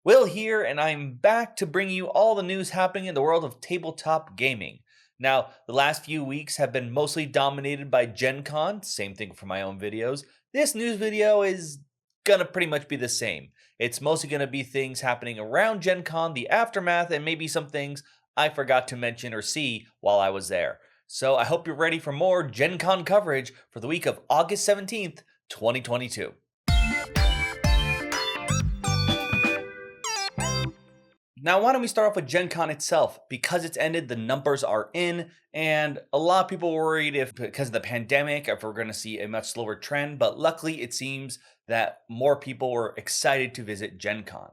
Will here, and I'm back to bring you all the news happening in the world of tabletop gaming. Now, the last few weeks have been mostly dominated by Gen Con, same thing for my own videos. This news video is gonna pretty much be the same. It's mostly gonna be things happening around Gen Con, the aftermath, and maybe some things I forgot to mention or see while I was there. So I hope you're ready for more Gen Con coverage for the week of August 17th, 2022. Now, why don't we start off with Gen Con itself? Because it's ended, the numbers are in, and a lot of people were worried if, because of the pandemic, if we're going to see a much slower trend, but luckily it seems that more people were excited to visit Gen Con.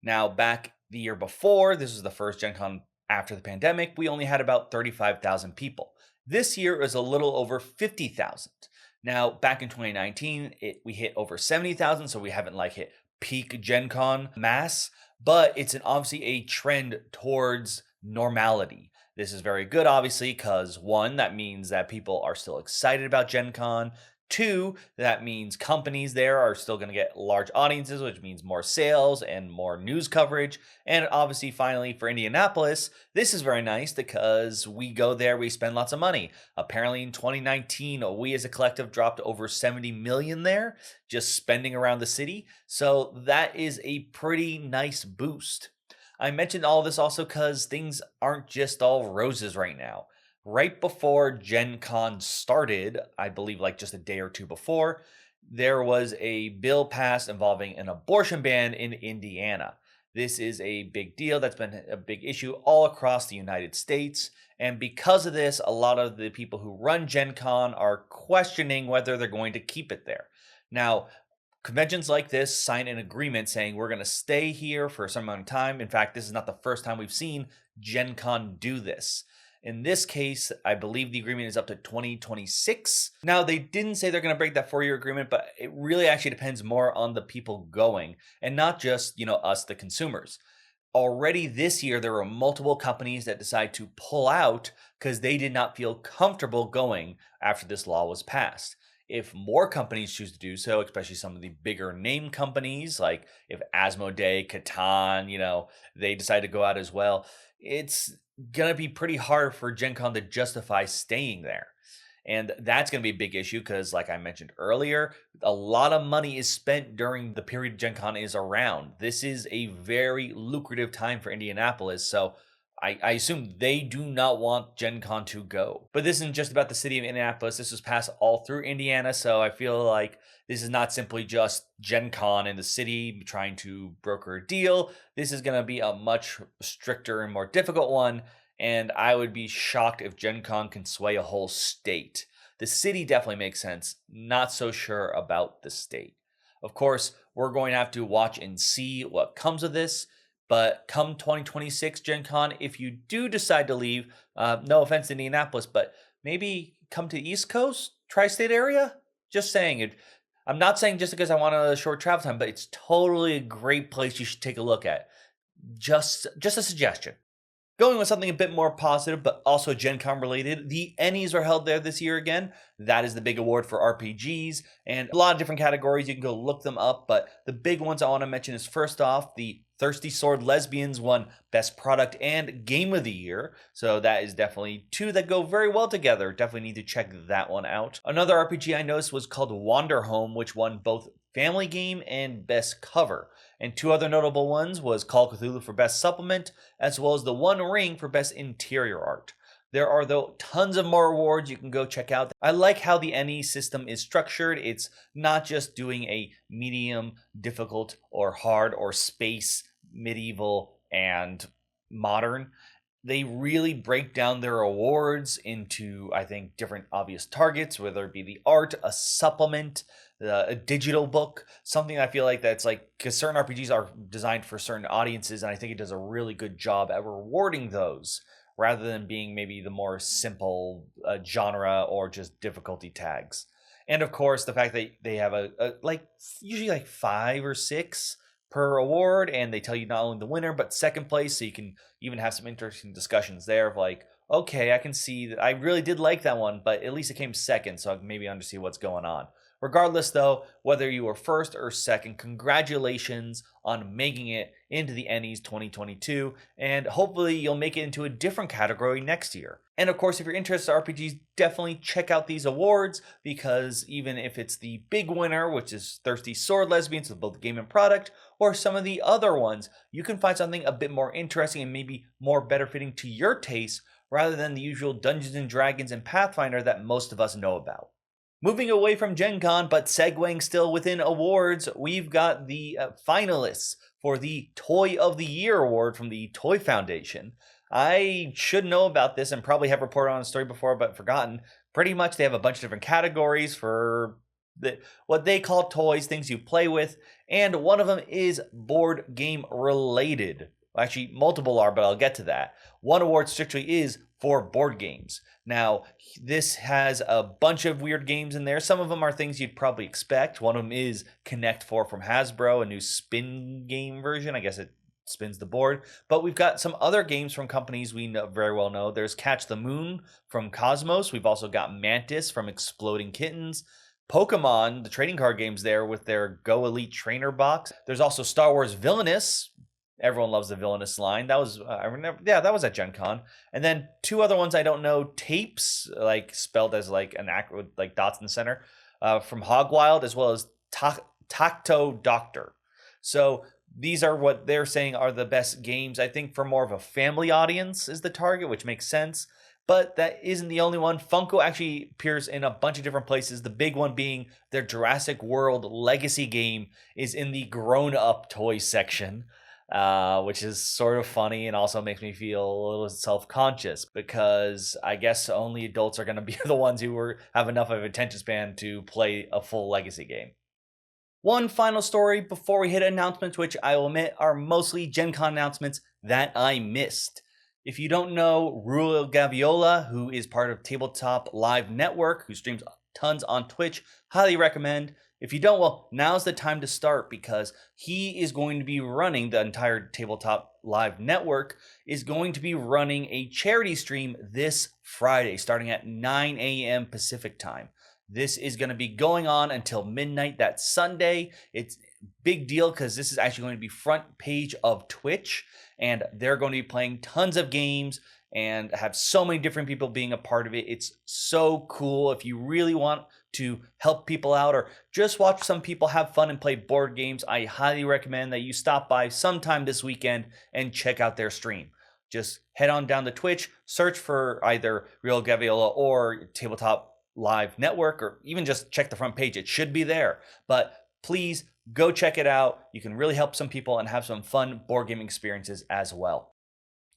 Now, back the year before, this was the first Gen Con after the pandemic, we only had about 35,000 people. This year is a little over 50,000. Now, back in 2019, we hit over 70,000, so we haven't hit peak Gen Con mass, but it's obviously a trend towards normality. This is very good, obviously, because one, that means that people are still excited about Gen Con. Two, that means companies there are still going to get large audiences, which means more sales and more news coverage. And obviously, finally, for Indianapolis, this is very nice because we go there, we spend lots of money. Apparently, in 2019, we as a collective dropped over 70 million there, just spending around the city. So that is a pretty nice boost. I mentioned all this also because things aren't just all roses right now. Right before Gen Con started, I believe just a day or two before, there was a bill passed involving an abortion ban in Indiana. This is a big deal. That's been a big issue all across the United States. And because of this, a lot of the people who run Gen Con are questioning whether they're going to keep it there. Now, conventions like this sign an agreement saying we're going to stay here for some amount of time. In fact, this is not the first time we've seen Gen Con do this. In this case, I believe the agreement is up to 2026. Now, they didn't say they're going to break that 4-year agreement, but it really actually depends more on the people going and not just, us, the consumers. Already this year, there were multiple companies that decided to pull out because they did not feel comfortable going after this law was passed. If more companies choose to do so, especially some of the bigger name companies, like if Asmodee, Catan, they decide to go out as well, it's going to be pretty hard for Gen Con to justify staying there. And that's going to be a big issue because, like I mentioned earlier, a lot of money is spent during the period Gen Con is around. This is a very lucrative time for Indianapolis, so I assume they do not want Gen Con to go. But this isn't just about the city of Indianapolis. This was passed all through Indiana, so I feel like this is not simply just Gen Con in the city trying to broker a deal. This is going to be a much stricter and more difficult one, and I would be shocked if Gen Con can sway a whole state. The city definitely makes sense. Not so sure about the state. Of course, we're going to have to watch and see what comes of this. But come 2026 Gen Con, if you do decide to leave, no offense to Indianapolis, but maybe come to the East Coast, tri-state area? Just saying it. I'm not saying just because I want a short travel time, but it's totally a great place you should take a look at. Just a suggestion. Going with something a bit more positive, but also Gen Con related, the ENNIEs are held there this year again. That is the big award for RPGs, and a lot of different categories. You can go look them up, but the big ones I want to mention is first off, the Thirsty Sword Lesbians won Best Product and Game of the Year. So that is definitely two that go very well together. Definitely need to check that one out. Another RPG I noticed was called Wander Home, which won both Family Game and Best Cover. And two other notable ones was Call of Cthulhu for Best Supplement, as well as The One Ring for Best Interior Art. There are, though, tons of more awards you can go check out. I like how the ENNIE system is structured. It's not just doing a medium, difficult, or hard, or space, medieval, and modern. They really break down their awards into, I think, different obvious targets, whether it be the art, a supplement, a digital book, something I feel like that's because certain RPGs are designed for certain audiences, and I think it does a really good job at rewarding those, rather than being maybe the more simple genre or just difficulty tags. And of course, the fact that they have usually 5 or 6 per award, and they tell you not only the winner but second place, so you can even have some interesting discussions there of okay, I can see that I really did like that one, but at least it came second, so maybe I understand what's going on. Regardless, though, whether you were first or second, congratulations on making it into the ENNIE's 2022, and hopefully you'll make it into a different category next year. And of course, if you're interested in RPGs, definitely check out these awards, because even if it's the big winner, which is Thirsty Sword Lesbians of both game and product, or some of the other ones, you can find something a bit more interesting and maybe more better fitting to your taste, rather than the usual Dungeons and Dragons and Pathfinder that most of us know about. Moving away from Gen Con, but segueing still within awards, we've got the finalists for the Toy of the Year award from the Toy Foundation. I should know about this and probably have reported on a story before, but forgotten. Pretty much they have a bunch of different categories for what they call toys, things you play with, and one of them is board game related. Actually, multiple are, but I'll get to that. One award strictly is for board games. Now, this has a bunch of weird games in there. Some of them are things you'd probably expect. One of them is Connect 4 from Hasbro, a new spin game version. I guess it spins the board. But we've got some other games from companies we know, very well know. There's Catch the Moon from Cosmos. We've also got Mantis from Exploding Kittens. Pokemon, the trading card games there with their Go Elite Trainer box. There's also Star Wars Villainous. Everyone loves the Villainous line. That was, that was at Gen Con. And then two other ones I don't know. Tapes, like spelled as like an act with like dots in the center, from Hogwild, as well as Tacto Doctor. So these are what they're saying are the best games. I think for more of a family audience is the target, which makes sense. But that isn't the only one. Funko actually appears in a bunch of different places. The big one being their Jurassic World Legacy game is in the grown-up toy section. Which is sort of funny and also makes me feel a little self-conscious, because I guess only adults are going to be the ones who have enough of an attention span to play a full Legacy game. One final story before we hit announcements, which I will admit are mostly Gen Con announcements that I missed. If you don't know Rulio Gaviola, who is part of Tabletop Live Network, who streams tons on Twitch, highly recommend. If you don't, well, now's the time to start, because he is going to be running the entire Tabletop Live Network, is going to be running a charity stream this Friday, starting at 9 a.m. Pacific time. This is going to be going on until midnight that Sunday. It's a big deal because this is actually going to be front page of Twitch, and they're going to be playing tons of games and have so many different people being a part of it. It's so cool. If you really want to help people out or just watch some people have fun and play board games, I highly recommend that you stop by sometime this weekend and check out their stream. Just head on down to Twitch, search for either Real Gaviola or Tabletop Live Network, or even just check the front page. It should be there. But please go check it out. You can really help some people and have some fun board gaming experiences as well.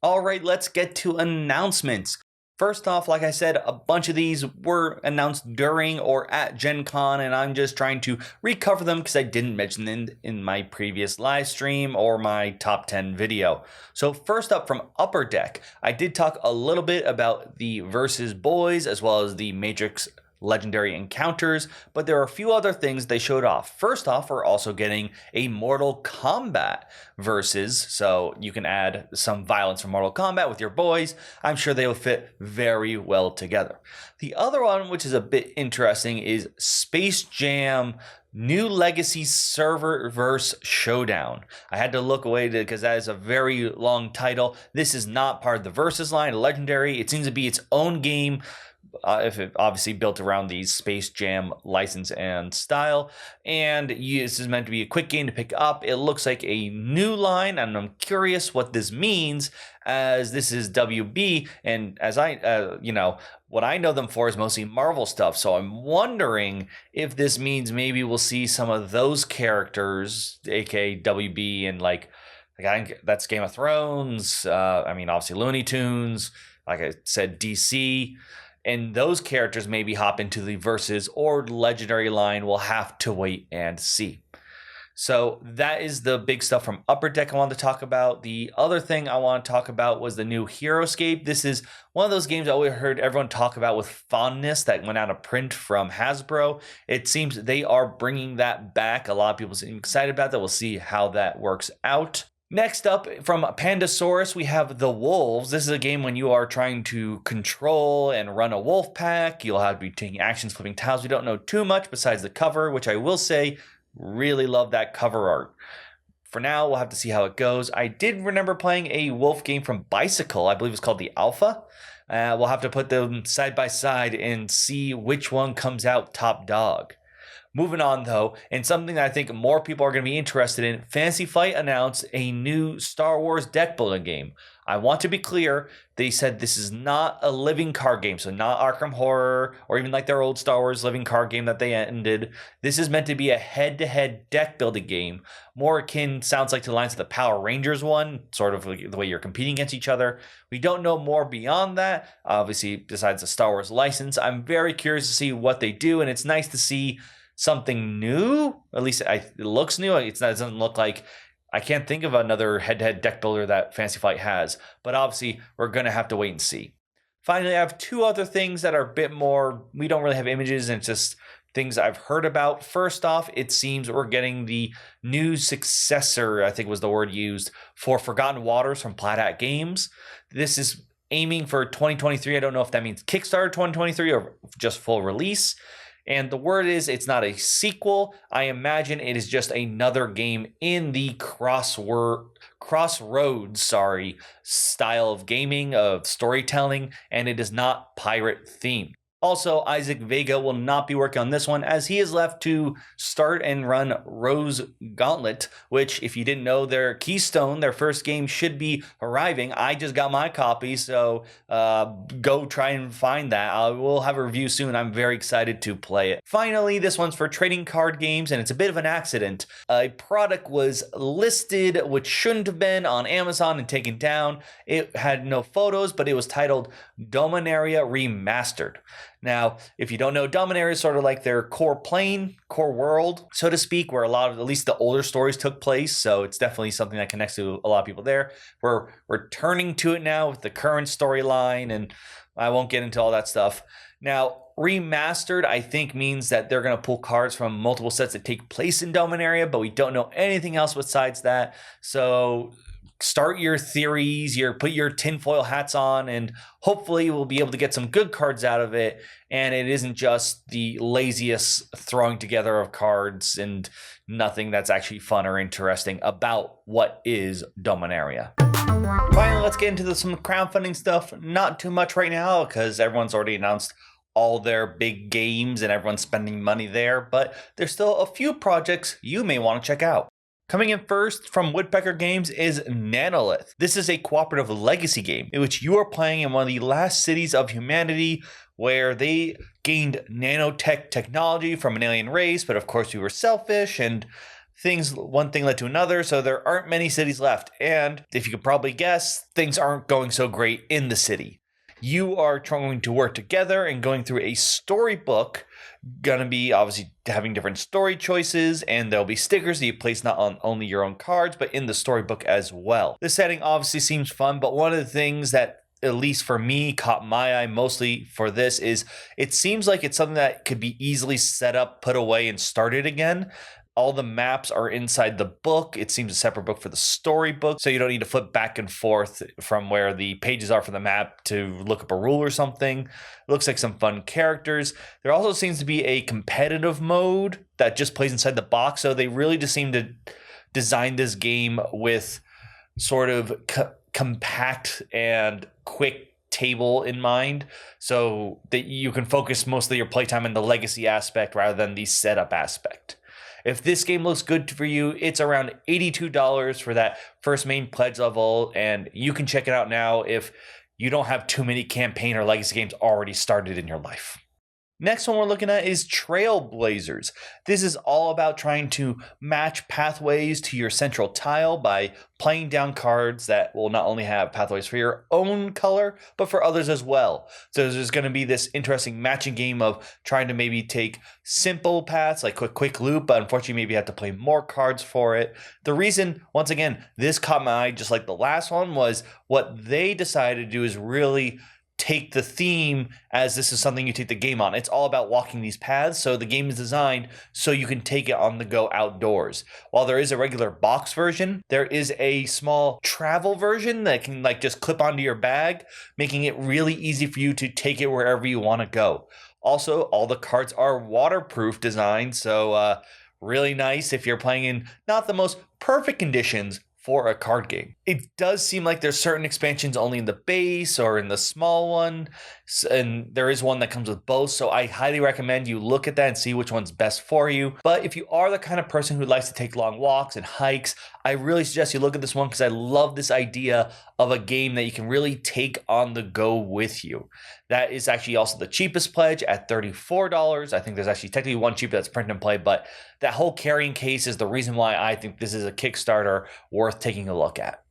All right, let's get to announcements. First off, like I said, a bunch of these were announced during or at Gen Con, and I'm just trying to recover them because I didn't mention them in my previous live stream or my top 10 video. So first up, from Upper Deck, I did talk a little bit about the Versus Boys as well as the Matrix Legendary Encounters, but there are a few other things they showed off. First off, we're also getting a Mortal Kombat versus, so you can add some violence from Mortal Kombat with your boys. I'm sure they will fit very well together. The other one, which is a bit interesting, is Space Jam New Legacy Serververse Showdown. I had to look away because that is a very long title. This is not part of the Versus line, Legendary. It seems to be its own game. If it obviously built around the Space Jam license and style, and this is meant to be a quick game to pick up. It looks like a new line, and I'm curious what this means, as this is WB, and as what I know them for is mostly Marvel stuff. So I'm wondering if this means maybe we'll see some of those characters, aka WB, and like I think that's Game of Thrones. Obviously Looney Tunes. Like I said, DC. And those characters maybe hop into the Versus or Legendary line. We'll have to wait and see. So that is the big stuff from Upper Deck I wanted to talk about. The other thing I want to talk about was the new Heroescape. This is one of those games I always heard everyone talk about with fondness that went out of print from Hasbro. It seems they are bringing that back. A lot of people seem excited about that. We'll see how that works out. Next up, from Pandasaurus, we have The Wolves. This is a game when you are trying to control and run a wolf pack. You'll have to be taking actions, flipping tiles. We don't know too much besides the cover, which I will say, really love that cover art. For now, we'll have to see how it goes. I did remember playing a wolf game from Bicycle. I believe it's called the Alpha. We'll have to put them side by side and see which one comes out top dog. Moving on, though, and something that I think more people are going to be interested in, Fantasy Flight announced a new Star Wars deck building game. I want to be clear, they said this is not a living card game, so not Arkham Horror or even like their old Star Wars living card game that they ended. This is meant to be a head-to-head deck building game, more akin, sounds like, to the lines of the Power Rangers one, sort of like the way you're competing against each other. We don't know more beyond that, obviously, besides the Star Wars license. I'm very curious to see what they do, and it's nice to see something new. At least it looks new. It doesn't look like, I can't think of another head-to-head deck builder that Fantasy Flight has, but obviously we're going to have to wait and see. Finally, I have two other things that are a bit more, we don't really have images, and it's just things I've heard about. First off, it seems we're getting the new successor, I think was the word used, for Forgotten Waters from Plat Hat Games. This is aiming for 2023. I don't know if that means Kickstarter 2023 or just full release. And the word is it's not a sequel. I imagine it is just another game in the crossroads, style of gaming, of storytelling, and it is not pirate themed. Also, Isaac Vega will not be working on this one, as he is left to start and run Rose Gauntlet, which, if you didn't know, their Keystone, their first game, should be arriving. I just got my copy, so go try and find that. I will have a review soon. I'm very excited to play it. Finally, this one's for trading card games, and it's a bit of an accident. A product was listed, which shouldn't have been, on Amazon and taken down. It had no photos, but it was titled Dominaria Remastered. Now, if you don't know, Dominaria is sort of like their core world, so to speak, where a lot of, at least the older stories took place. So it's definitely something that connects to a lot of people there. We're returning to it now with the current storyline, and I won't get into all that stuff. Now, remastered, I think, means that they're going to pull cards from multiple sets that take place in Dominaria, but we don't know anything else besides that. So start your theories, put your tinfoil hats on, and hopefully we'll be able to get some good cards out of it. And it isn't just the laziest throwing together of cards and nothing that's actually fun or interesting about what is Dominaria. Finally, let's get into some crowdfunding stuff. Not too much right now because everyone's already announced all their big games and everyone's spending money there, but there's still a few projects you may want to check out. Coming in first from Woodpecker Games is Nanolith. This is a cooperative legacy game in which you are playing in one of the last cities of humanity where they gained nanotech technology from an alien race, but of course we were selfish and one thing led to another, so there aren't many cities left. And if you could probably guess, things aren't going so great in the city. You are trying to work together and going through a storybook, going to be obviously having different story choices, and there'll be stickers that you place not on only your own cards, but in the storybook as well. The setting obviously seems fun, but one of the things that, at least for me, caught my eye mostly for this is it seems like it's something that could be easily set up, put away, and started again. All the maps are inside the book. It seems a separate book for the storybook, so you don't need to flip back and forth from where the pages are for the map to look up a rule or something. It looks like some fun characters. There also seems to be a competitive mode that just plays inside the box, so they really just seem to design this game with sort of compact and quick table in mind, so that you can focus most of your playtime in the legacy aspect rather than the setup aspect. If this game looks good for you, it's around $82 for that first main pledge level, and you can check it out now if you don't have too many campaign or legacy games already started in your life. Next one we're looking at is Trailblazers. This is all about trying to match pathways to your central tile by playing down cards that will not only have pathways for your own color, but for others as well. So there's going to be this interesting matching game of trying to maybe take simple paths like quick loop, but unfortunately maybe you have to play more cards for it. The reason, once again, this caught my eye just like the last one was what they decided to do is really take the theme as this is something you take the game on. It's all about walking these paths. So the game is designed so you can take it on the go outdoors. While there is a regular box version, there is a small travel version that can like just clip onto your bag, making it really easy for you to take it wherever you want to go. Also, all the cards are waterproof design, so really nice if you're playing in not the most perfect conditions for a card game. It does seem like there's certain expansions only in the base or in the small one, and there is one that comes with both, so I highly recommend you look at that and see which one's best for you. But if you are the kind of person who likes to take long walks and hikes, I really suggest you look at this one because I love this idea of a game that you can really take on the go with you. That is actually also the cheapest pledge at $34. I think there's actually technically one cheaper that's print and play, but that whole carrying case is the reason why I think this is a Kickstarter worth taking a look at.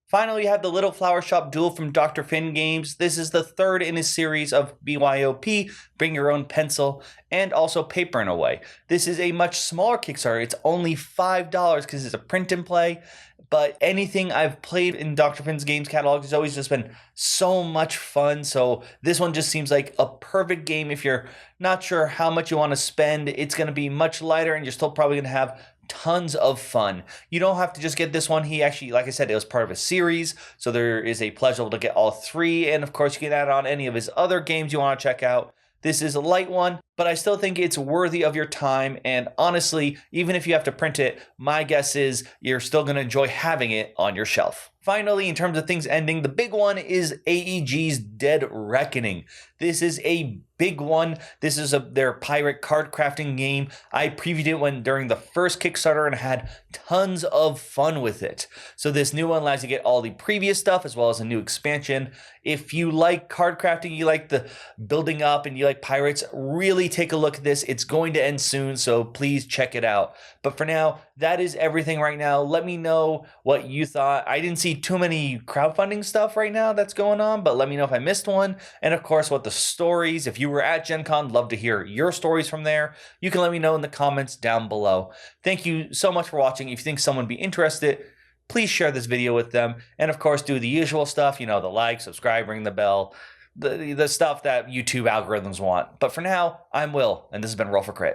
Finally, you have the Little Flower Shop Duel from Dr. Finn Games. This is the third in his series of BYOP, Bring Your Own Pencil, and also Paper in a Way. This is a much smaller Kickstarter. It's only $5 because it's a print and play. But anything I've played in Dr. Finn's games catalog has always just been so much fun. So this one just seems like a perfect game if you're not sure how much you want to spend. It's going to be much lighter and you're still probably going to have tons of fun. You don't have to just get this one. He actually, like I said, it was part of a series. So there is a pleasure to get all three. And of course, you can add on any of his other games you want to check out. This is a light one, but I still think it's worthy of your time. And honestly, even if you have to print it, my guess is you're still going to enjoy having it on your shelf. Finally, in terms of things ending, the big one is AEG's Dead Reckoning. This is a big one. This is their pirate card crafting game. I previewed it during the first Kickstarter and had tons of fun with it. So this new one allows you to get all the previous stuff as well as a new expansion. If you like card crafting, you like the building up and you like pirates, really take a look at this. It's going to end soon, so please check it out. But for now, that is everything right now. Let me know what you thought. I didn't see too many crowdfunding stuff right now that's going on, but let me know if I missed one. And of course, what the stories, if you were at Gen Con, love to hear your stories from there. You can let me know in the comments down below. Thank you so much for watching. If you think someone would be interested, please share this video with them. And of course, do the usual stuff, the like, subscribe, ring the bell, the stuff that YouTube algorithms want. But for now, I'm Will, and this has been Roll for Crit.